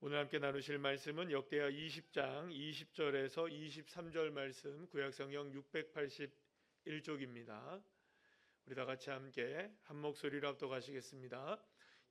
오늘 함께 나누실 말씀은 역대하 20장 20절에서 23절 말씀, 구약성경 681쪽입니다. 우리 다 같이 함께 한 목소리로 합독하시겠습니다.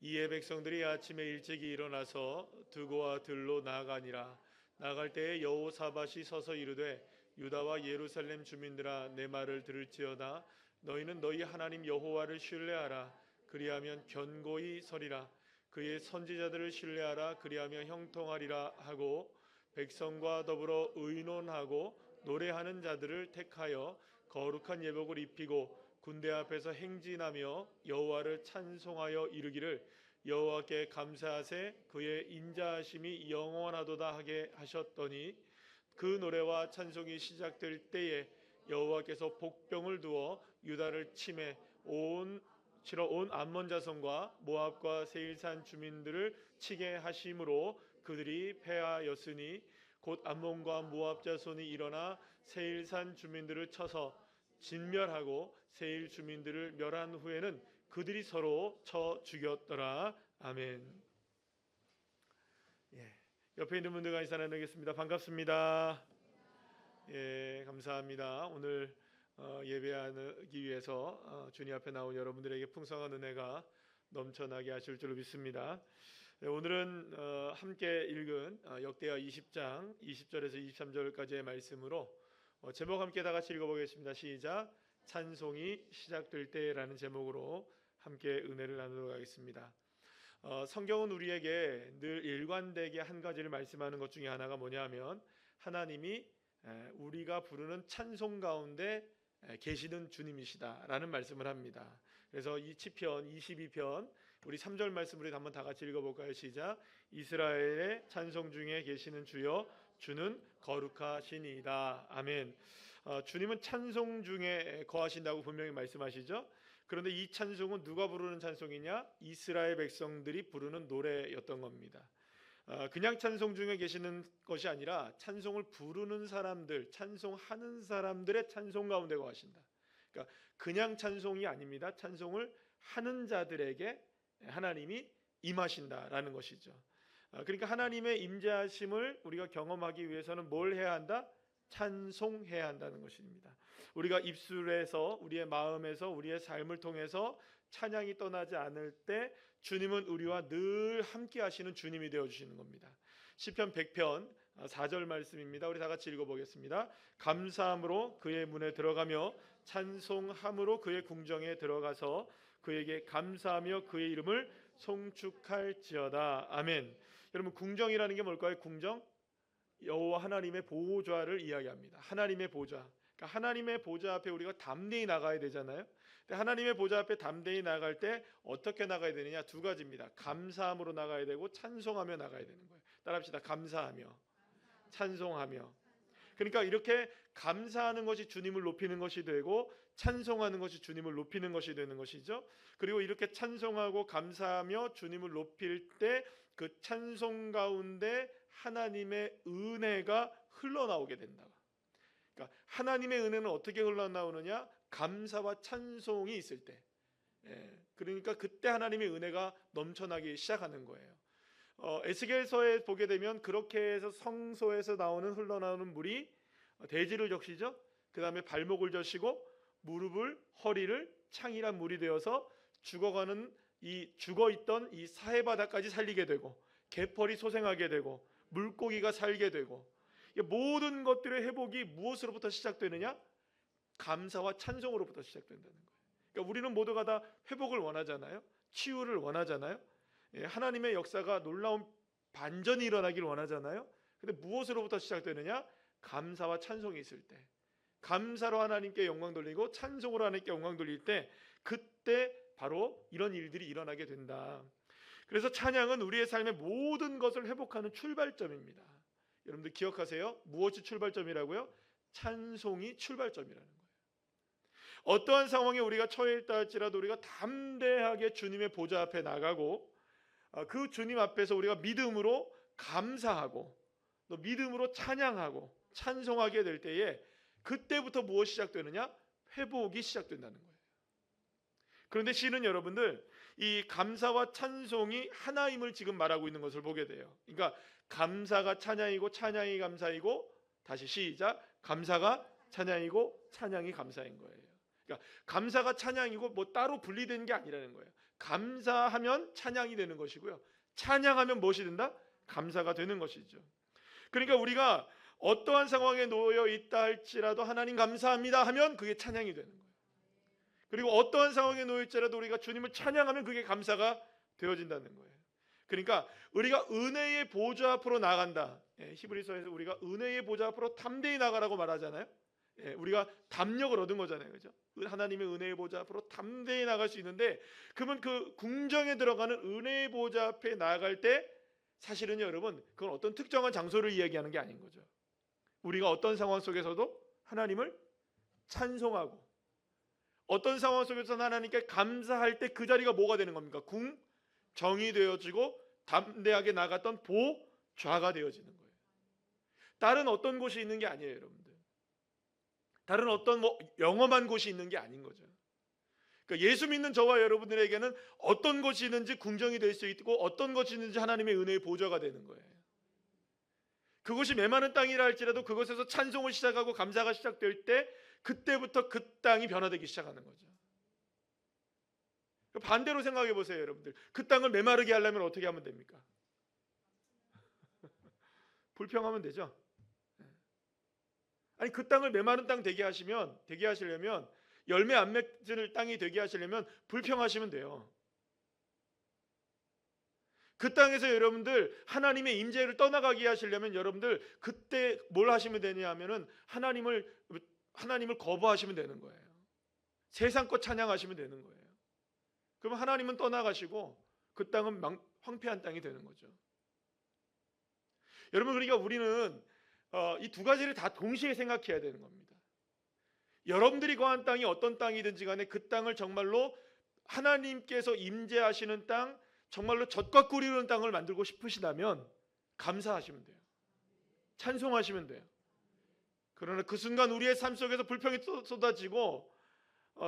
이에 백성들이 아침에 일찍이 일어나서 두고와 들로 나아가니라. 나갈 때에 여호사밧이 서서 이르되 유다와 예루살렘 주민들아, 내 말을 들을지어다. 너희는 너희 하나님 여호와를 신뢰하라. 그리하면 견고히 서리라. 그의 선지자들을 신뢰하라. 그리하며 형통하리라 하고, 백성과 더불어 의논하고 노래하는 자들을 택하여 거룩한 예복을 입히고 군대 앞에서 행진하며 여호와를 찬송하여 이르기를, 여호와께 감사하세, 그의 인자하심이 영원하도다 하게 하셨더니, 그 노래와 찬송이 시작될 때에 여호와께서 복병을 두어 유다를 치매 온 암몬 자손과 모압과 세일산 주민들을 치게 하심으로 그들이 패하였으니, 곧 암몬과 모압 자손이 일어나 세일산 주민들을 쳐서 진멸하고 세일 주민들을 멸한 후에는 그들이 서로 쳐 죽였더라. 아멘. 옆에 있는 분들과 인사 나누겠습니다. 반갑습니다. 감사합니다. 오늘 예배하기 위해서 주님 앞에 나온 여러분들에게 풍성한 은혜가 넘쳐나게 하실 줄로 믿습니다. 오늘은 함께 읽은 역대하 20장 20절에서 23절까지의 말씀으로 제목 함께 다 같이 읽어보겠습니다. 시작. 찬송이 시작될 때라는 제목으로 함께 은혜를 나누도록 하겠습니다. 성경은 우리에게 늘 일관되게 한 가지를 말씀하는 것 중에 하나가 뭐냐면, 하나님이 우리가 부르는 찬송 가운데 계시는 주님이시다라는 말씀을 합니다. 그래서 이 시편 22편 우리 3절 말씀을 한번 다 같이 읽어볼까요? 시작. 이스라엘의 찬송 중에 계시는 주여, 주는 거룩하시니이다. 아멘. 주님은 찬송 중에 거하신다고 분명히 말씀하시죠. 그런데 이 찬송은 누가 부르는 찬송이냐? 이스라엘 백성들이 부르는 노래였던 겁니다. 그냥 찬송 중에 계시는 것이 아니라 찬송을 부르는 사람들, 찬송하는 사람들의 찬송 가운데 거하신다. 그러니까 그냥 찬송이 아닙니다. 찬송을 하는 자들에게 하나님이 임하신다라는 것이죠. 그러니까 하나님의 임재하심을 우리가 경험하기 위해서는 뭘 해야 한다? 찬송해야 한다는 것입니다. 우리가 입술에서, 우리의 마음에서, 우리의 삶을 통해서 찬양이 떠나지 않을 때 주님은 우리와 늘 함께 하시는 주님이 되어주시는 겁니다. 시편 100편 4절 말씀입니다. 우리 다 같이 읽어보겠습니다. 감사함으로 그의 문에 들어가며 찬송함으로 그의 궁정에 들어가서 그에게 감사하며 그의 이름을 송축할지어다. 아멘. 여러분, 궁정이라는 게 뭘까요? 궁정? 여호와 하나님의 보좌를 이야기합니다. 하나님의 보좌. 그러니까 하나님의 보좌 앞에 우리가 담대히 나가야 되잖아요. 근데 하나님의 보좌 앞에 담대히 나갈 때 어떻게 나가야 되느냐? 두 가지입니다. 감사함으로 나가야 되고 찬송하며 나가야 되는 거예요. 따라합시다. 감사하며 찬송하며. 그러니까 이렇게 감사하는 것이 주님을 높이는 것이 되고 찬송하는 것이 주님을 높이는 것이 되는 것이죠. 그리고 이렇게 찬송하고 감사하며 주님을 높일 때 그 찬송 가운데 하나님의 은혜가 흘러나오게 된다. 그러니까 하나님의 은혜는 어떻게 흘러나오느냐? 감사와 찬송이 있을 때. 그러니까 그때 하나님의 은혜가 넘쳐나기 시작하는 거예요. 에스겔서에 보게 되면 그렇게 해서 성소에서 흘러나오는 물이 대지를 적시죠. 그 다음에 발목을 적시고 무릎을, 허리를 창이란 물이 되어서 죽어있던 이 사해바다까지 살리게 되고, 갯벌이 소생하게 되고, 물고기가 살게 되고, 모든 것들의 회복이 무엇으로부터 시작되느냐? 감사와 찬송으로부터 시작된다는 거예요. 그러니까 우리는 모두가 다 회복을 원하잖아요. 치유를 원하잖아요. 하나님의 역사가 놀라운 반전이 일어나길 원하잖아요. 근데 무엇으로부터 시작되느냐? 감사와 찬송이 있을 때, 감사로 하나님께 영광 돌리고 찬송으로 하나님께 영광 돌릴 때, 그때 바로 이런 일들이 일어나게 된다. 그래서 찬양은 우리의 삶의 모든 것을 회복하는 출발점입니다. 여러분들 기억하세요. 무엇이 출발점이라고요? 찬송이 출발점이라는 거예요. 어떠한 상황에 우리가 처해 있다 할지라도 우리가 담대하게 주님의 보좌 앞에 나가고 그 주님 앞에서 우리가 믿음으로 감사하고 또 믿음으로 찬양하고 찬송하게 될 때에, 그때부터 무엇이 시작되느냐? 회복이 시작된다는 거예요. 그런데 시는 여러분들 이 감사와 찬송이 하나임을 지금 말하고 있는 것을 보게 돼요. 그러니까 감사가 찬양이고 찬양이 감사이고, 다시 시작, 감사가 찬양이고 찬양이 감사인 거예요. 그러니까 감사가 찬양이고 뭐 따로 분리되는 게 아니라는 거예요. 감사하면 찬양이 되는 것이고요, 찬양하면 무엇이 된다? 감사가 되는 것이죠. 그러니까 우리가 어떠한 상황에 놓여 있다 할지라도 하나님 감사합니다 하면 그게 찬양이 되는 거예요. 그리고 어떠한 상황에 놓여 있지라도 우리가 주님을 찬양하면 그게 감사가 되어진다는 거예요. 그러니까 우리가 은혜의 보좌 앞으로 나간다. 히브리서에서 우리가 은혜의 보좌 앞으로 담대히 나가라고 말하잖아요. 우리가 담력을 얻은 거잖아요, 그죠? 하나님의 은혜의 보좌 앞으로 담대히 나갈 수 있는데, 그러면 그 궁정에 들어가는 은혜의 보좌 앞에 나아갈 때 사실은요 여러분, 그건 어떤 특정한 장소를 이야기하는 게 아닌 거죠. 우리가 어떤 상황 속에서도 하나님을 찬송하고, 어떤 상황 속에서는 하나님께 감사할 때 그 자리가 뭐가 되는 겁니까? 궁정이 되어지고 담대하게 나갔던 보좌가 되어지는 거예요. 다른 어떤 곳이 있는 게 아니에요, 여러분들. 다른 어떤 영험한 곳이 있는 게 아닌 거죠. 그러니까 예수 믿는 저와 여러분들에게는 어떤 것이 있는지 궁정이 될 수 있고, 어떤 것이 있는지 하나님의 은혜의 보좌가 되는 거예요. 그것이 메마른 땅이라 할지라도 그것에서 찬송을 시작하고 감사가 시작될 때, 그때부터 그 땅이 변화되기 시작하는 거죠. 반대로 생각해 보세요, 여러분들. 그 땅을 메마르게 하려면 어떻게 하면 됩니까? 불평하면 되죠. 아니, 그 땅을 메마른 땅 되게 하시려면, 열매 안 맺을 땅이 되게 하시려면 불평하시면 돼요. 그 땅에서 여러분들 하나님의 임재를 떠나가게 하시려면 여러분들 그때 뭘 하시면 되냐 하면은 하나님을 거부하시면 되는 거예요. 세상 것 찬양하시면 되는 거예요. 그럼 하나님은 떠나가시고 그 땅은 황폐한 땅이 되는 거죠. 여러분, 그러니까 우리는 이 두 가지를 다 동시에 생각해야 되는 겁니다. 여러분들이 거한 땅이 어떤 땅이든지 간에 그 땅을 정말로 하나님께서 임재하시는 땅, 정말로 젖과 꿀이 흐르는 땅을 만들고 싶으시다면 감사하시면 돼요. 찬송하시면 돼요. 그러나 그 순간 우리의 삶 속에서 불평이 쏟아지고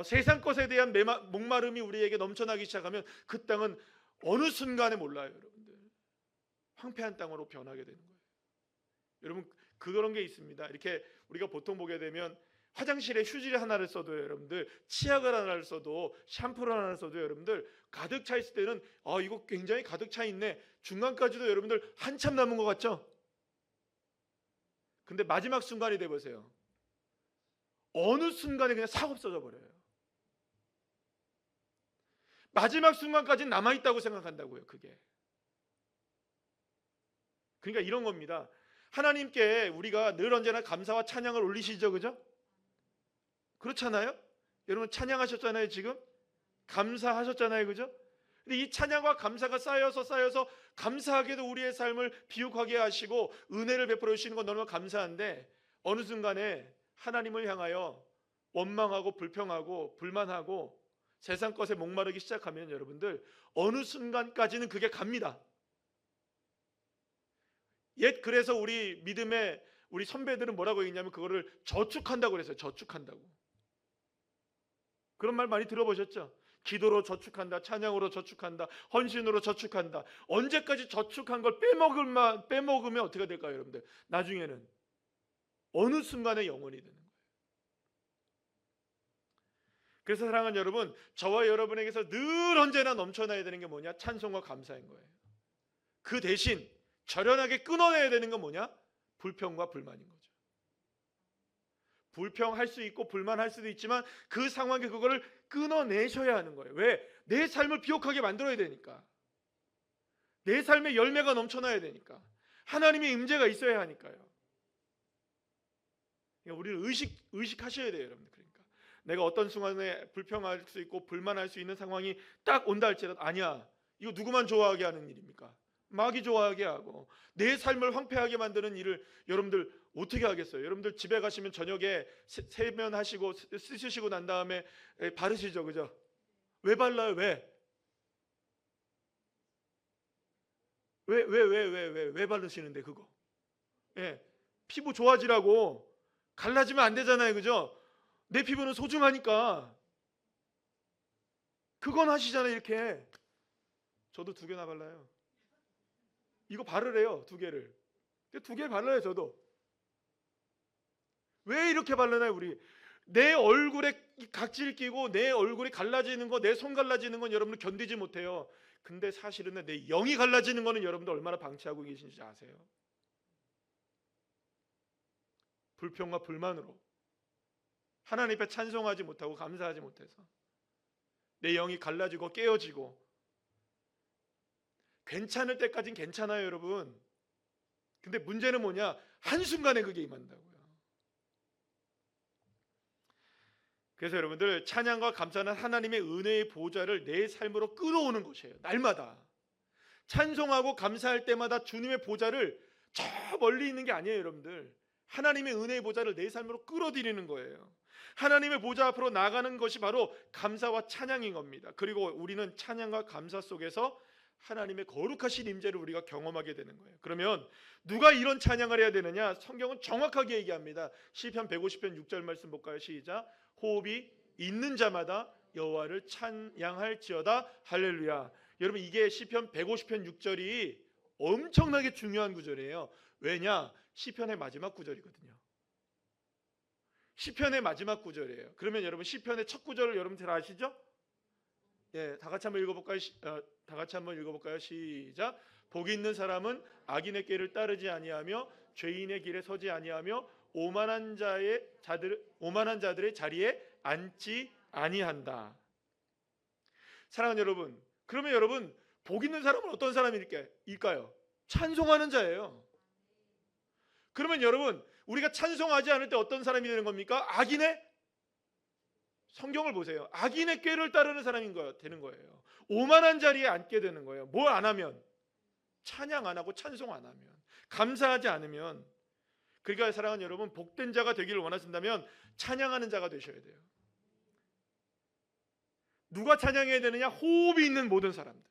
세상 것에 대한 목마름이 우리에게 넘쳐나기 시작하면 그 땅은 어느 순간에 몰라요, 여러분들. 황폐한 땅으로 변하게 되는 거예요. 여러분, 그런 게 있습니다. 이렇게 우리가 보통 보게 되면 화장실에 휴지를 하나를 써도 여러분들, 치약을 하나를 써도, 샴푸를 하나를 써도 여러분들 가득 차 있을 때는 이거 굉장히 가득 차 있네, 중간까지도 여러분들 한참 남은 것 같죠? 근데 마지막 순간이 돼 보세요. 어느 순간에 그냥 싹 없어져 버려요. 마지막 순간까지 남아있다고 생각한다고요, 그게. 그러니까 이런 겁니다. 하나님께 우리가 늘 언제나 감사와 찬양을 올리시죠, 그죠? 그렇잖아요? 여러분 찬양하셨잖아요, 지금? 감사하셨잖아요, 그죠? 근데 이 찬양과 감사가 쌓여서 감사하게도 우리의 삶을 비옥하게 하시고 은혜를 베풀어 주시는 건 너무 감사한데, 어느 순간에 하나님을 향하여 원망하고 불평하고 불만하고 세상 것에 목마르기 시작하면 여러분들 어느 순간까지는 그게 갑니다. 그래서 우리 믿음의 우리 선배들은 뭐라고 얘기했냐면 그거를 저축한다고 그랬어요. 저축한다고. 그런 말 많이 들어보셨죠? 기도로 저축한다, 찬양으로 저축한다, 헌신으로 저축한다. 언제까지 저축한 걸 빼먹으면 어떻게 될까요, 여러분들? 나중에는 어느 순간에 영원이 되는 거예요. 그래서 사랑하는 여러분, 저와 여러분에게서 늘 언제나 넘쳐나야 되는 게 뭐냐? 찬송과 감사인 거예요. 그 대신 절연하게 끊어내야 되는 건 뭐냐? 불평과 불만인 거죠. 불평할 수 있고 불만할 수도 있지만 그 상황에 그거를 끊어내셔야 하는 거예요. 왜? 내 삶을 비옥하게 만들어야 되니까. 내 삶에 열매가 넘쳐나야 되니까. 하나님의 임재가 있어야 하니까요. 그러니까 우리를 의식하셔야 돼요, 여러분들. 그러니까 내가 어떤 순간에 불평할 수 있고 불만할 수 있는 상황이 딱 온다 할지라도, 아니야, 이거 누구만 좋아하게 하는 일입니까? 마귀 좋아하게 하고 내 삶을 황폐하게 만드는 일을 여러분들 어떻게 하겠어요? 여러분들 집에 가시면 저녁에 세면하시고 쓰시고 난 다음에 바르시죠, 그죠? 왜 발라요? 왜 바르시는데 그거? 피부 좋아지라고. 갈라지면 안 되잖아요, 그죠? 내 피부는 소중하니까. 그건 하시잖아요. 이렇게 저도 2개나 발라요. 이거 바르래요. 2개를. 2개 발라요. 저도. 왜 이렇게 바르나요? 우리 내 얼굴에 각질 끼고 내 얼굴이 갈라지는 거, 내 손 갈라지는 건 여러분들 견디지 못해요. 근데 사실은 내 영이 갈라지는 거는 여러분들 얼마나 방치하고 계신지 아세요? 불평과 불만으로 하나님 앞에 찬송하지 못하고 감사하지 못해서 내 영이 갈라지고 깨어지고. 괜찮을 때까진 괜찮아요, 여러분. 근데 문제는 뭐냐? 한순간에 그게 임한다고요. 그래서 여러분들, 찬양과 감사는 하나님의 은혜의 보좌를 내 삶으로 끌어오는 것이에요. 날마다 찬송하고 감사할 때마다 주님의 보좌를 저 멀리 있는 게 아니에요. 여러분들, 하나님의 은혜의 보좌를 내 삶으로 끌어들이는 거예요. 하나님의 보좌 앞으로 나가는 것이 바로 감사와 찬양인 겁니다. 그리고 우리는 찬양과 감사 속에서 하나님의 거룩하신 임재를 우리가 경험하게 되는 거예요. 그러면 누가 이런 찬양을 해야 되느냐? 성경은 정확하게 얘기합니다. 시편 150편 6절 말씀 볼까요? 시작. 호흡이 있는 자마다 여호와를 찬양할지어다. 할렐루야. 여러분, 이게 시편 150편 6절이 엄청나게 중요한 구절이에요. 왜냐? 시편의 마지막 구절이거든요. 시편의 마지막 구절이에요. 그러면 여러분, 시편의 첫 구절을 여러분 잘 아시죠? 예, 다 같이 한번 읽어볼까요? 다 같이 한번 읽어볼까요? 시작. 복이 있는 사람은 악인의 길을 따르지 아니하며 죄인의 길에 서지 아니하며 오만한 자들의 자리에 앉지 아니한다. 사랑하는 여러분, 그러면 여러분, 복 있는 사람은 어떤 사람일까요? 찬송하는 자예요. 그러면 여러분, 우리가 찬송하지 않을 때 어떤 사람이 되는 겁니까? 성경을 보세요. 악인의 꾀를 따르는 사람인 되는 거예요. 오만한 자리에 앉게 되는 거예요. 뭘 안 하면? 찬양 안 하고 찬송 안 하면, 감사하지 않으면. 그러니까 사랑하는 여러분, 복된 자가 되기를 원하신다면 찬양하는 자가 되셔야 돼요. 누가 찬양해야 되느냐? 호흡이 있는 모든 사람들.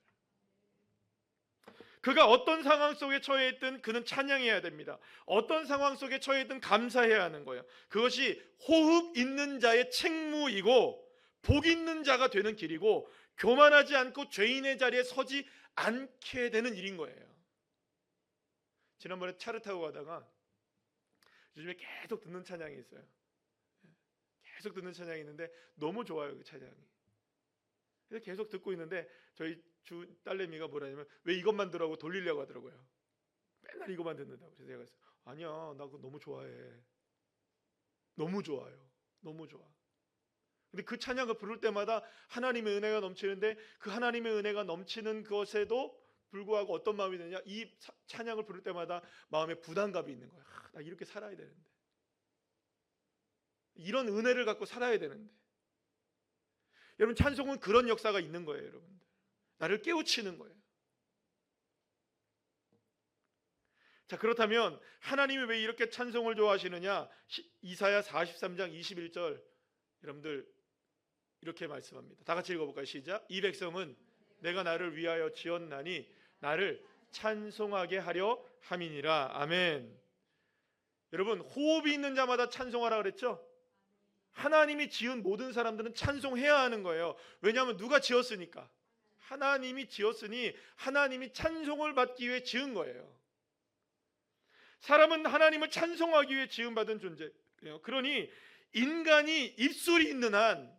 그가 어떤 상황 속에 처해 있든 그는 찬양해야 됩니다. 어떤 상황 속에 처해 있든 감사해야 하는 거예요. 그것이 호흡 있는 자의 책무이고 복 있는 자가 되는 길이고, 교만하지 않고 죄인의 자리에 서지 않게 되는 일인 거예요. 지난번에 차를 타고 가다가 요즘에 계속 듣는 찬양이 있어요. 계속 듣는 찬양이 있는데 너무 좋아요, 그 찬양이. 그래서 계속 듣고 있는데 저희 주 딸내미가 뭐라냐면, 왜 이것만 들으라고 돌리려고 하더라고요. 맨날 이것만 듣는다고. 그래서 제가 그랬어요. 아니야, 나 그거 너무 좋아해. 너무 좋아요. 너무 좋아. 근데 그 찬양을 부를 때마다 하나님의 은혜가 넘치는데, 그 하나님의 은혜가 넘치는 것에도 불구하고 어떤 마음이 드느냐? 이 찬양을 부를 때마다 마음에 부담감이 있는 거야. 나 이렇게 살아야 되는데, 이런 은혜를 갖고 살아야 되는데. 여러분, 찬송은 그런 역사가 있는 거예요. 여러분들, 나를 깨우치는 거예요. 자, 그렇다면 하나님이 왜 이렇게 찬송을 좋아하시느냐? 이사야 43장 21절 여러분들 이렇게 말씀합니다. 다 같이 읽어볼까요? 시작. 이 백성은 내가 나를 위하여 지었나니 나를 찬송하게 하려 함이니라. 아멘. 여러분, 호흡이 있는 자마다 찬송하라 그랬죠? 하나님이 지은 모든 사람들은 찬송해야 하는 거예요. 왜냐하면 누가 지었으니까. 하나님이 지었으니 하나님이 찬송을 받기 위해 지은 거예요. 사람은 하나님을 찬송하기 위해 지음받은 존재예요. 그러니 인간이 입술이 있는 한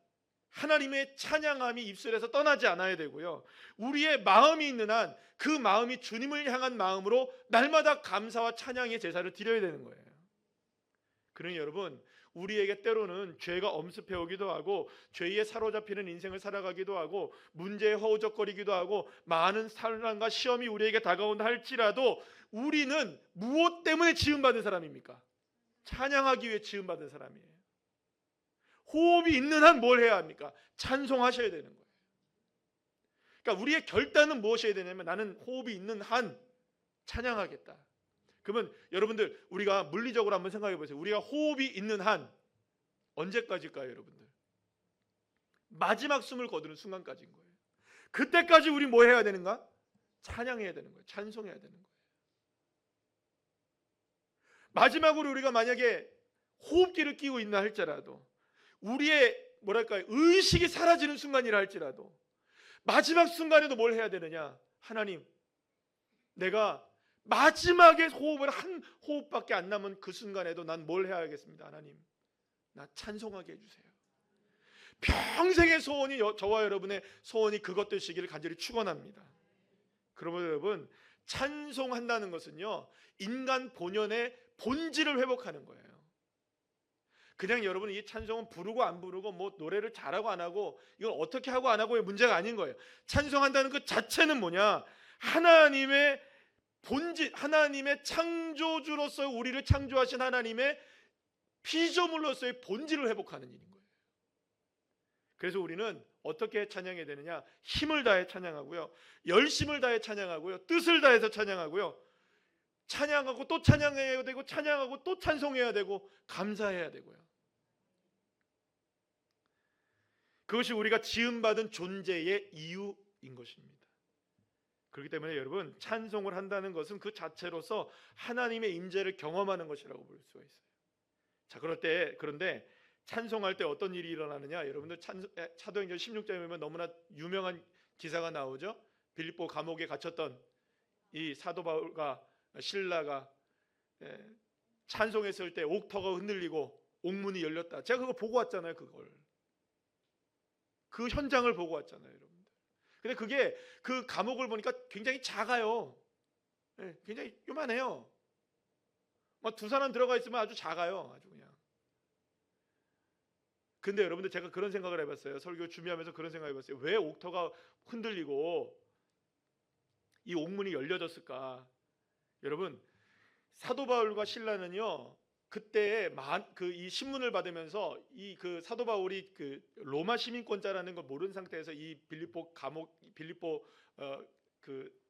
하나님의 찬양함이 입술에서 떠나지 않아야 되고요. 우리의 마음이 있는 한 그 마음이 주님을 향한 마음으로 날마다 감사와 찬양의 제사를 드려야 되는 거예요. 그러니 여러분, 우리에게 때로는 죄가 엄습해 오기도 하고 죄에 사로잡히는 인생을 살아가기도 하고 문제에 허우적거리기도 하고 많은 산란과 시험이 우리에게 다가온다 할지라도 우리는 무엇 때문에 지음받은 사람입니까? 찬양하기 위해 지음받은 사람이에요. 호흡이 있는 한 뭘 해야 합니까? 찬송하셔야 되는 거예요. 그러니까 우리의 결단은 무엇이어야 되냐면, 나는 호흡이 있는 한 찬양하겠다. 그러면 여러분들, 우리가 물리적으로 한번 생각해 보세요. 우리가 호흡이 있는 한 언제까지일까요, 여러분들? 마지막 숨을 거두는 순간까지인 거예요. 그때까지 우리 뭐 해야 되는가? 찬양해야 되는 거예요. 찬송해야 되는 거예요. 마지막으로 우리가 만약에 호흡기를 끼고 있나 할지라도, 우리의 의식이 사라지는 순간이라 할지라도, 마지막 순간에도 뭘 해야 되느냐? 하나님, 내가 마지막에 호흡을 한 호흡밖에 안 남은 그 순간에도 난 뭘 해야겠습니다. 하나님, 나 찬송하게 해주세요. 평생의 소원이 저와 여러분의 소원이 그것 되시기를 간절히 축원합니다. 그러면 여러분, 찬송한다는 것은요, 인간 본연의 본질을 회복하는 거예요. 그냥 여러분 이 찬송은 부르고 안 부르고 뭐 노래를 잘하고 안 하고 이건 어떻게 하고 안 하고의 문제가 아닌 거예요. 찬송한다는 그 자체는 뭐냐? 하나님의 본질, 하나님의 창조주로서 우리를 창조하신 하나님의 피조물로서의 본질을 회복하는 일인 거예요. 그래서 우리는 어떻게 찬양해야 되느냐? 힘을 다해 찬양하고요, 열심을 다해 찬양하고요, 뜻을 다해서 찬양하고요, 찬양하고 또 찬양해야 되고, 찬양하고 또 찬송해야 되고, 감사해야 되고요. 그것이 우리가 지음받은 존재의 이유인 것입니다. 그렇기 때문에 여러분, 찬송을 한다는 것은 그 자체로서 하나님의 임재를 경험하는 것이라고 볼 수가 있어요. 자, 그런데 찬송할 때 어떤 일이 일어나느냐? 여러분들 사도행전 16장에 보면 너무나 유명한 기사가 나오죠. 빌립보 감옥에 갇혔던 이 사도 바울과 실라가 찬송했을 때 옥터가 흔들리고 옥문이 열렸다. 제가 그거 보고 왔잖아요. 그 현장을 보고 왔잖아요, 여러분들. 근데 그게 그 감옥을 보니까 굉장히 작아요. 굉장히 요만해요. 막 두 사람 들어가 있으면 아주 작아요, 아주 그냥. 근데 여러분들, 제가 그런 생각을 해봤어요. 설교 준비하면서 그런 생각을 해봤어요. 왜 옥터가 흔들리고 이 옥문이 열려졌을까? 여러분, 사도 바울과 실라는요, 그때 이 신문을 받으면서 그 사도 바울이 그 로마 시민권자라는 걸 모르는 상태에서 이 빌립보 그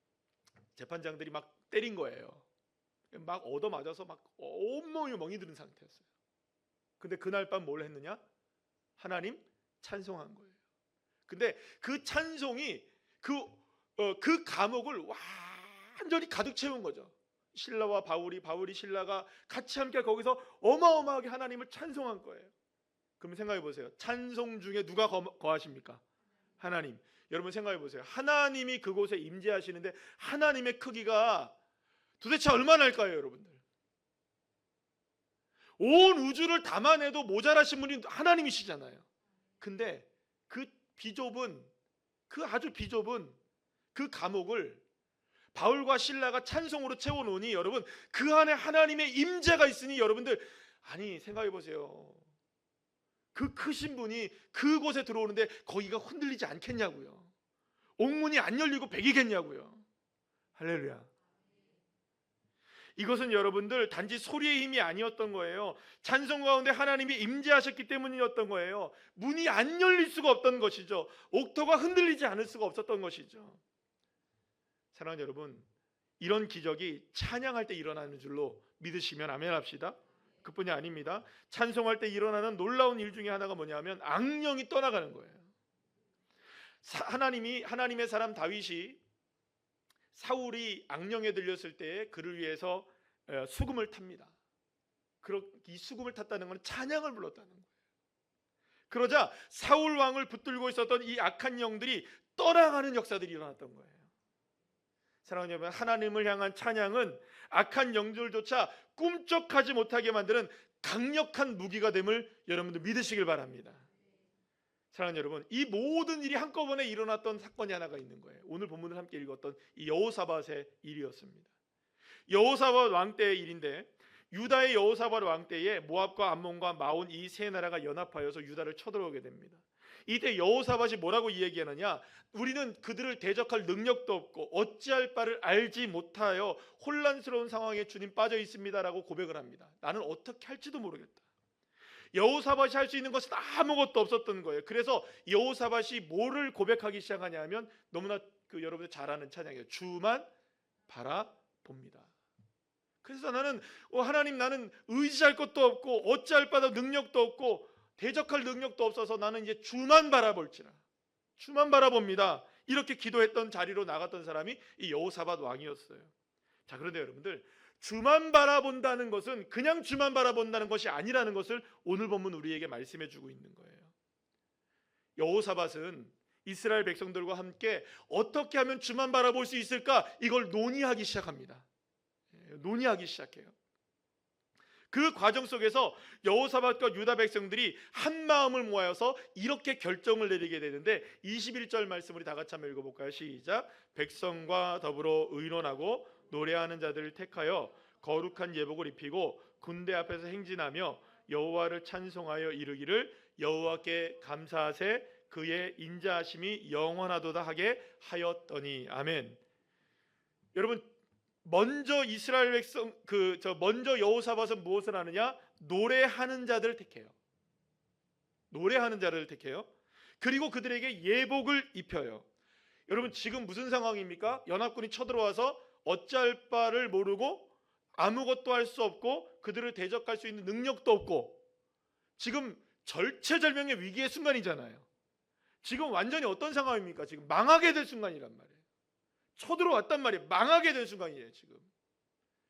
재판장들이 막 때린 거예요. 막 얻어맞아서 막 온몸이 멍이 드는 상태였어요. 근데 그날 밤 뭘 했느냐? 하나님 찬송한 거예요. 근데 그 찬송이 그 감옥을 완전히 가득 채운 거죠. 실라와 바울이 실라가 같이 함께 거기서 어마어마하게 하나님을 찬송한 거예요. 그러면 생각해 보세요. 찬송 중에 누가 거하십니까? 하나님. 여러분 생각해 보세요. 하나님이 그곳에 임재하시는데 하나님의 크기가 도대체 얼마나일까요, 여러분들? 온 우주를 담아내도 모자라신 분이 하나님이시잖아요. 근데 그 아주 비좁은 그 감옥을 바울과 실라가 찬송으로 채워놓으니 여러분, 그 안에 하나님의 임재가 있으니 여러분들, 아니 생각해 보세요. 그 크신 분이 그곳에 들어오는데 거기가 흔들리지 않겠냐고요. 옥문이 안 열리고 베기겠냐고요. 할렐루야. 이것은 여러분들 단지 소리의 힘이 아니었던 거예요. 찬송 가운데 하나님이 임재하셨기 때문이었던 거예요. 문이 안 열릴 수가 없던 것이죠. 옥토가 흔들리지 않을 수가 없었던 것이죠. 사랑하는 여러분, 이런 기적이 찬양할 때 일어나는 줄로 믿으시면 아멘 합시다. 그뿐이 아닙니다. 찬송할 때 일어나는 놀라운 일 중에 하나가 뭐냐면 악령이 떠나가는 거예요. 하나님의 사람 다윗이 사울이 악령에 들렸을 때 그를 위해서 수금을 탑니다. 이 수금을 탔다는 것은 찬양을 불렀다는 거예요. 그러자 사울 왕을 붙들고 있었던 이 악한 영들이 떠나가는 역사들이 일어났던 거예요. 사랑하는 여러분, 하나님을 향한 찬양은 악한 영들조차 꿈쩍하지 못하게 만드는 강력한 무기가 됨을 여러분들 믿으시길 바랍니다. 사랑하는 여러분, 이 모든 일이 한꺼번에 일어났던 사건이 하나가 있는 거예요. 오늘 본문을 함께 읽었던 이 여호사밧의 일이었습니다. 여호사밧 왕 때의 일인데, 유다의 여호사밧 왕 때에 모압과 암몬과 마온 이 세 나라가 연합하여서 유다를 쳐들어오게 됩니다. 이때 여호사밧이 뭐라고 이야기하느냐? 우리는 그들을 대적할 능력도 없고 어찌할 바를 알지 못하여 혼란스러운 상황에 주님 빠져 있습니다라고 고백을 합니다. 나는 어떻게 할지도 모르겠다. 여호사밧이 할 수 있는 것은 아무것도 없었던 거예요. 그래서 여호사밧이 뭐를 고백하기 시작하냐면 너무나 여러분들 잘 아는 찬양이에요. 주만 바라봅니다. 그래서 나는 하나님, 나는 의지할 것도 없고 어찌할 바도 능력도 없고 대적할 능력도 없어서 나는 이제 주만 바라볼지라, 주만 바라봅니다. 이렇게 기도했던 자리로 나갔던 사람이 이 여호사밧 왕이었어요. 자, 그런데 여러분들, 주만 바라본다는 것은 그냥 주만 바라본다는 것이 아니라는 것을 오늘 본문 우리에게 말씀해 주고 있는 거예요. 여호사밧은 이스라엘 백성들과 함께 어떻게 하면 주만 바라볼 수 있을까? 이걸 논의하기 시작합니다. 논의하기 시작해요. 그 과정 속에서 여호사밧과 유다 백성들이 한 마음을 모아서 이렇게 결정을 내리게 되는데 21절 말씀 우리 다 같이 한번 읽어볼까요? 시작. 백성과 더불어 의논하고 노래하는 자들을 택하여 거룩한 예복을 입히고 군대 앞에서 행진하며 여호와를 찬송하여 이르기를 여호와께 감사하세 그의 인자하심이 영원하도다 하게 하였더니. 아멘. 여러분, 먼저 이스라엘 백성 먼저 여호사밧은 무엇을 하느냐? 노래하는 자들을 택해요. 노래하는 자를 택해요. 그리고 그들에게 예복을 입혀요. 여러분, 지금 무슨 상황입니까? 연합군이 쳐들어와서 어찌할 바를 모르고 아무것도 할 수 없고 그들을 대적할 수 있는 능력도 없고 지금 절체절명의 위기의 순간이잖아요. 지금 완전히 어떤 상황입니까? 지금 망하게 될 순간이란 말이에요. 쳐들어왔단 말이에요. 망하게 된 순간이에요 지금.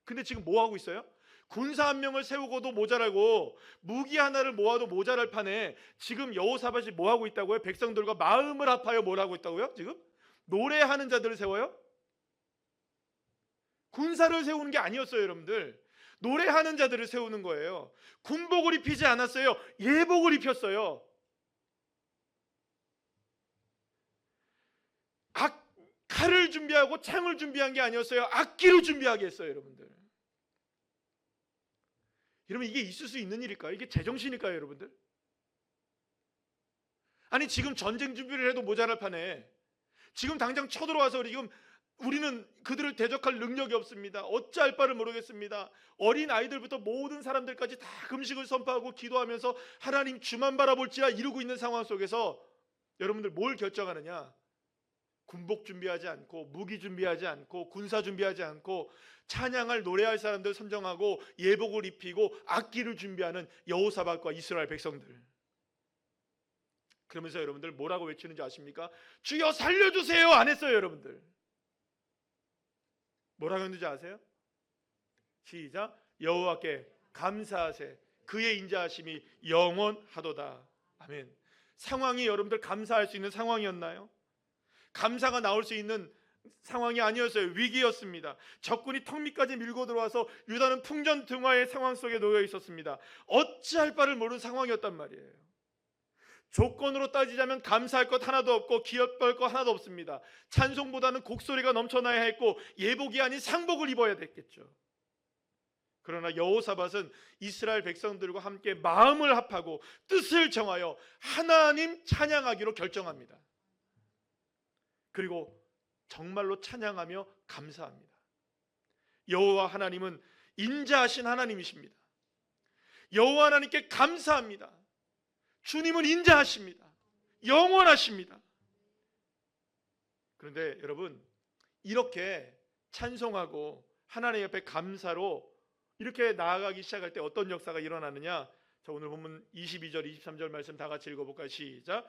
근데 지금 뭐 하고 있어요? 군사 한 명을 세우고도 모자라고 무기 하나를 모아도 모자랄 판에 지금 여호사밧이 뭐 하고 있다고요? 백성들과 마음을 합하여 뭘 하고 있다고요? 지금 노래하는 자들을 세워요? 군사를 세우는 게 아니었어요 여러분들. 노래하는 자들을 세우는 거예요. 군복을 입히지 않았어요. 예복을 입혔어요. 칼을 준비하고 창을 준비한 게 아니었어요. 악기를 준비하게 했어요 여러분들. 여러분, 이게 있을 수 있는 일일까요? 이게 제정신일까요 여러분들? 아니, 지금 전쟁 준비를 해도 모자랄 판에 지금 당장 쳐들어와서 지금 우리는 그들을 대적할 능력이 없습니다. 어찌할 바를 모르겠습니다. 어린 아이들부터 모든 사람들까지 다 금식을 선포하고 기도하면서 하나님 주만 바라볼지라 이루고 있는 상황 속에서 여러분들 뭘 결정하느냐? 군복 준비하지 않고 무기 준비하지 않고 군사 준비하지 않고 찬양할 노래할 사람들 선정하고 예복을 입히고 악기를 준비하는 여호사밧과 이스라엘 백성들. 그러면서 여러분들 뭐라고 외치는지 아십니까? 주여 살려주세요 안 했어요 여러분들. 뭐라고 했는지 아세요? 시작. 여호와께 감사하세 그의 인자하심이 영원하도다. 아멘. 상황이 여러분들 감사할 수 있는 상황이었나요? 감사가 나올 수 있는 상황이 아니었어요. 위기였습니다. 적군이 턱 밑까지 밀고 들어와서 유다는 풍전등화의 상황 속에 놓여 있었습니다. 어찌할 바를 모르는 상황이었단 말이에요. 조건으로 따지자면 감사할 것 하나도 없고 기뻐할 것 하나도 없습니다. 찬송보다는 곡소리가 넘쳐나야 했고 예복이 아닌 상복을 입어야 됐겠죠. 그러나 여호사밧은 이스라엘 백성들과 함께 마음을 합하고 뜻을 정하여 하나님 찬양하기로 결정합니다. 그리고 정말로 찬양하며 감사합니다. 여호와 하나님은 인자하신 하나님이십니다. 여호와 하나님께 감사합니다. 주님은 인자하십니다. 영원하십니다. 그런데 여러분, 이렇게 찬송하고 하나님 옆에 감사로 이렇게 나아가기 시작할 때 어떤 역사가 일어나느냐? 자, 오늘 본문 22절 23절 말씀 다 같이 읽어볼까요? 시작.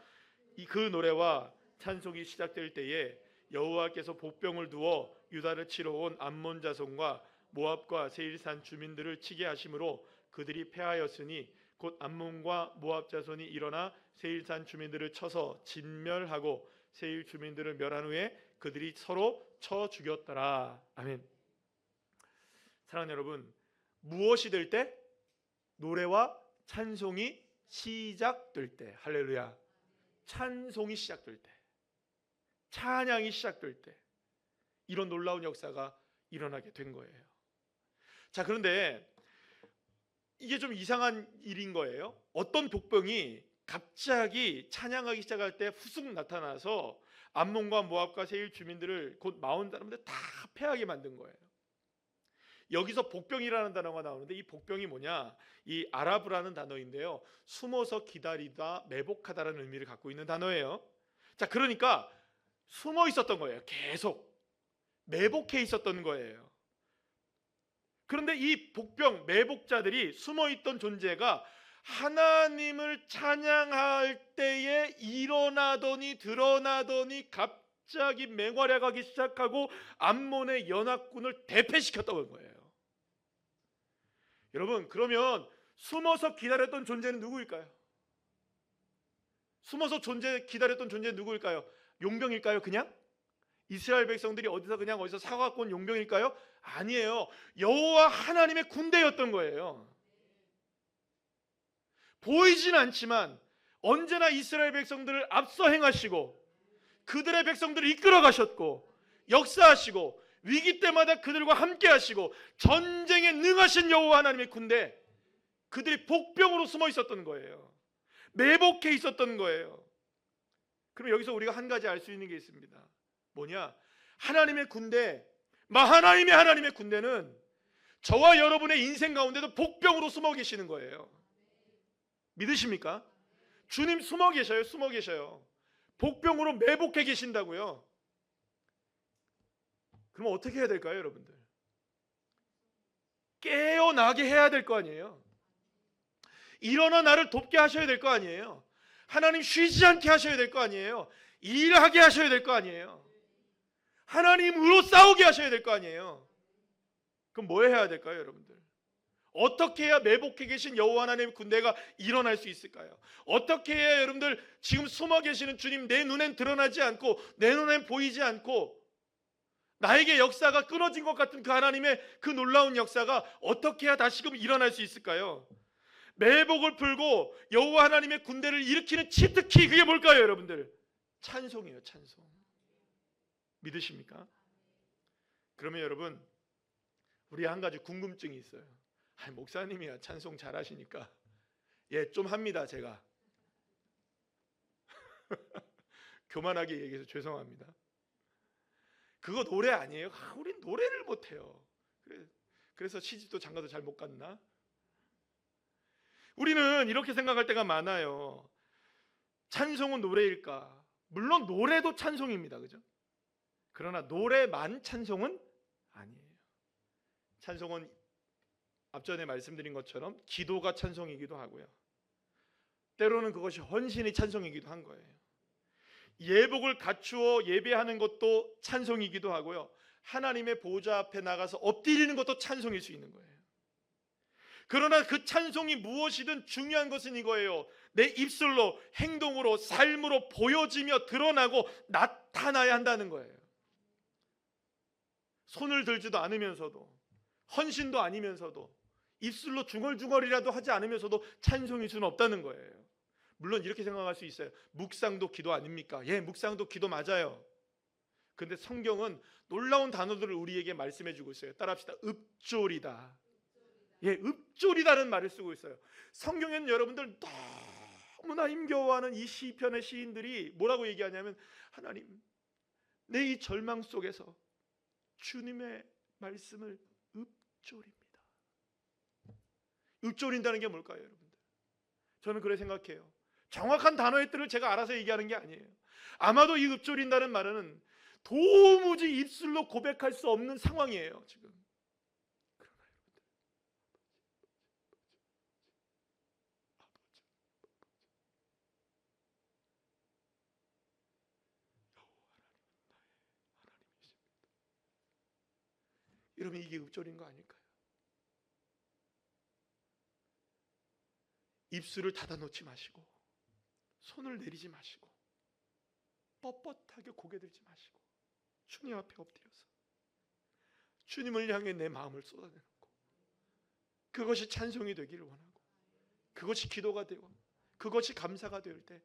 그 노래와 찬송이 시작될 때에 여호와께서 복병을 두어 유다를 치러 온 암몬 자손과 모압과 세일산 주민들을 치게 하심으로 그들이 패하였으니 곧 암몬과 모압 자손이 일어나 세일산 주민들을 쳐서 진멸하고 세일 주민들을 멸한 후에 그들이 서로 쳐 죽였더라. 아멘. 사랑하는 여러분, 무엇이 될 때? 노래와 찬송이 시작될 때. 할렐루야. 찬송이 시작될 때, 찬양이 시작될 때 이런 놀라운 역사가 일어나게 된 거예요. 자, 그런데 이게 좀 이상한 일인 거예요. 어떤 복병이 갑자기 찬양하기 시작할 때 후쑥 나타나서 암몬과 모압과 세일 주민들을 곧 마온 사람들 다 패하게 만든 거예요. 여기서 복병이라는 단어가 나오는데 이 복병이 뭐냐? 이 아라브라는 단어인데요, 숨어서 기다리다 매복하다라는 의미를 갖고 있는 단어예요. 자, 그러니까 숨어 있었던 거예요. 계속 매복해 있었던 거예요. 그런데 이 복병 매복자들이 숨어 있던 존재가 하나님을 찬양할 때에 일어나더니 드러나더니 갑자기 맹활약하기 시작하고 암몬의 연합군을 대패시켰던 거예요. 여러분, 그러면 숨어서 기다렸던 존재는 누구일까요? 숨어서 기다렸던 존재 누구일까요? 용병일까요? 그냥? 이스라엘 백성들이 어디서 사갖고 온 용병일까요? 아니에요. 여호와 하나님의 군대였던 거예요. 보이진 않지만 언제나 이스라엘 백성들을 앞서 행하시고 그들의 백성들을 이끌어 가셨고 역사하시고 위기 때마다 그들과 함께 하시고 전쟁에 능하신 여호와 하나님의 군대, 그들이 복병으로 숨어 있었던 거예요. 매복해 있었던 거예요. 그럼 여기서 우리가 한 가지 알 수 있는 게 있습니다. 뭐냐? 하나님의 군대는 저와 여러분의 인생 가운데도 복병으로 숨어 계시는 거예요. 믿으십니까? 주님 숨어 계셔요. 복병으로 매복해 계신다고요. 그럼 어떻게 해야 될까요, 여러분들? 깨어나게 해야 될 거 아니에요. 일어나 나를 돕게 하셔야 될 거 아니에요. 하나님 쉬지 않게 하셔야 될 거 아니에요. 일하게 하셔야 될 거 아니에요. 하나님으로 싸우게 하셔야 될 거 아니에요. 그럼 뭐 해야 될까요, 여러분들? 어떻게 해야 매복해 계신 여호와 하나님의 군대가 일어날 수 있을까요? 어떻게 해야 여러분들 지금 숨어 계시는 주님, 내 눈엔 드러나지 않고 내 눈엔 보이지 않고 나에게 역사가 끊어진 것 같은 그 하나님의 그 놀라운 역사가 어떻게 해야 다시금 일어날 수 있을까요? 매복을 풀고 여호와 하나님의 군대를 일으키는 치트키, 그게 뭘까요, 여러분들? 찬송이에요, 찬송. 믿으십니까? 그러면 여러분, 우리 한 가지 궁금증이 있어요. 목사님이야 찬송 잘하시니까 좀 합니다. 제가 교만하게 얘기해서 죄송합니다. 그거 노래 아니에요? 우린 노래를 못해요. 그래서 시집도 장가도 잘 못 갔나? 우리는 이렇게 생각할 때가 많아요. 찬송은 노래일까? 물론 노래도 찬송입니다, 그죠? 그러나 노래만 찬송은 아니에요. 찬송은 앞전에 말씀드린 것처럼 기도가 찬송이기도 하고요, 때로는 그것이 헌신의 찬송이기도 한 거예요. 예복을 갖추어 예배하는 것도 찬송이기도 하고요, 하나님의 보좌 앞에 나가서 엎드리는 것도 찬송일 수 있는 거예요. 그러나 그 찬송이 무엇이든 중요한 것은 이거예요. 내 입술로, 행동으로, 삶으로 보여지며 드러나고 나타나야 한다는 거예요. 손을 들지도 않으면서도, 헌신도 아니면서도, 입술로 중얼중얼이라도 하지 않으면서도 찬송일 수는 없다는 거예요. 물론 이렇게 생각할 수 있어요. 묵상도 기도 아닙니까? 예, 묵상도 기도 맞아요. 근데 성경은 놀라운 단어들을 우리에게 말씀해 주고 있어요. 따라합시다. 읍조리다. 예, 읍조리다는 말을 쓰고 있어요. 성경에는 여러분들 너무나 힘겨워하는 이 시편의 시인들이 뭐라고 얘기하냐면, 하나님, 내 이 절망 속에서 주님의 말씀을 읍조립니다. 읍조린다는 게 뭘까요, 여러분들? 저는 그래 생각해요. 정확한 단어의 뜻을 제가 알아서 얘기하는 게 아니에요. 아마도 이 읍조린다는 말은 도무지 입술로 고백할 수 없는 상황이에요, 지금. 그러나 여러분들, 여러분, 이게 읍조린 거 아닐까요? 입술을 닫아놓지 마시고, 손을 내리지 마시고, 뻣뻣하게 고개 들지 마시고, 주님 앞에 엎드려서 주님을 향해 내 마음을 쏟아내놓고, 그것이 찬송이 되기를 원하고, 그것이 기도가 되고, 그것이 감사가 될 때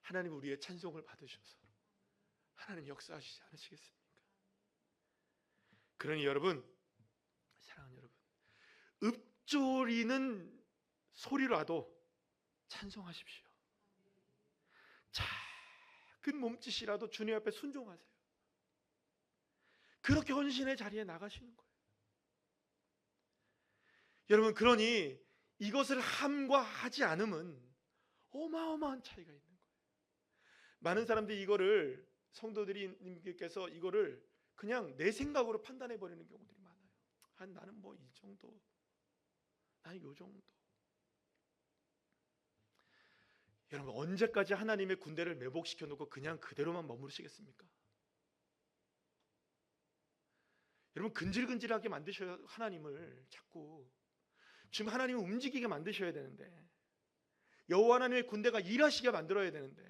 하나님 우리의 찬송을 받으셔서 하나님 역사하시지 않으시겠습니까? 그러니 여러분, 사랑하는 여러분, 읍조리는 소리라도 찬송하십시오. 작은 몸짓이라도 주님 앞에 순종하세요. 그렇게 헌신의 자리에 나가시는 거예요. 여러분, 그러니 이것을 함과 하지 않음은 어마어마한 차이가 있는 거예요. 많은 사람들이 이거를, 성도들님께서 이거를 그냥 내 생각으로 판단해 버리는 경우들이 많아요. 나는 뭐 이 정도, 나는 요 정도. 여러분, 언제까지 하나님의 군대를 매복시켜 놓고 그냥 그대로만 머무르시겠습니까? 여러분, 근질근질하게 만드셔야, 하나님을 자꾸 지금 하나님을 움직이게 만드셔야 되는데, 여호와 하나님의 군대가 일하시게 만들어야 되는데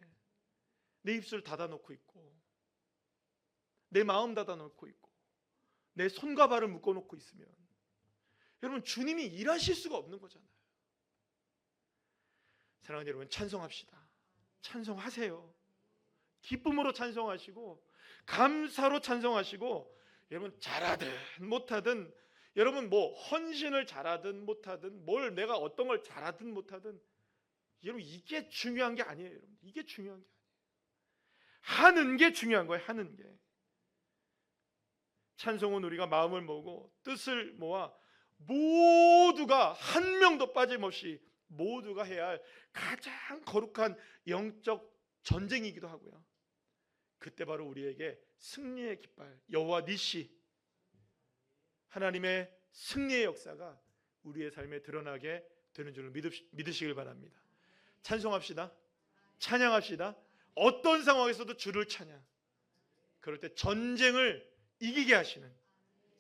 내 입술 닫아놓고 있고 내 마음 닫아놓고 있고 내 손과 발을 묶어놓고 있으면 여러분 주님이 일하실 수가 없는 거잖아요. 사랑하는 여러분, 찬송합시다. 찬송하세요. 기쁨으로 찬송하시고 감사로 찬송하시고, 여러분 잘하든 못하든, 여러분 뭐 헌신을 잘하든 못하든, 뭘 내가 어떤 걸 잘하든 못하든, 여러분 이게 중요한 게 아니에요. 여러분 이게 중요한 게 아니에요. 하는 게 중요한 거예요. 하는 게. 찬송은 우리가 마음을 모으고 뜻을 모아 모두가 한 명도 빠짐없이 모두가 해야 할 가장 거룩한 영적 전쟁이기도 하고요. 그때 바로 우리에게 승리의 깃발, 여호와 니시, 하나님의 승리의 역사가 우리의 삶에 드러나게 되는 줄을 믿으시길 바랍니다. 찬송합시다. 찬양합시다. 어떤 상황에서도 주를 찬양. 그럴 때 전쟁을 이기게 하시는,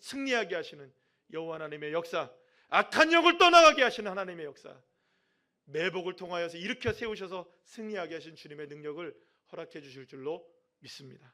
승리하게 하시는 여호와 하나님의 역사, 악한 영을 떠나가게 하시는 하나님의 역사, 매복을 통하여서 일으켜 세우셔서 승리하게 하신 주님의 능력을 허락해 주실 줄로 믿습니다.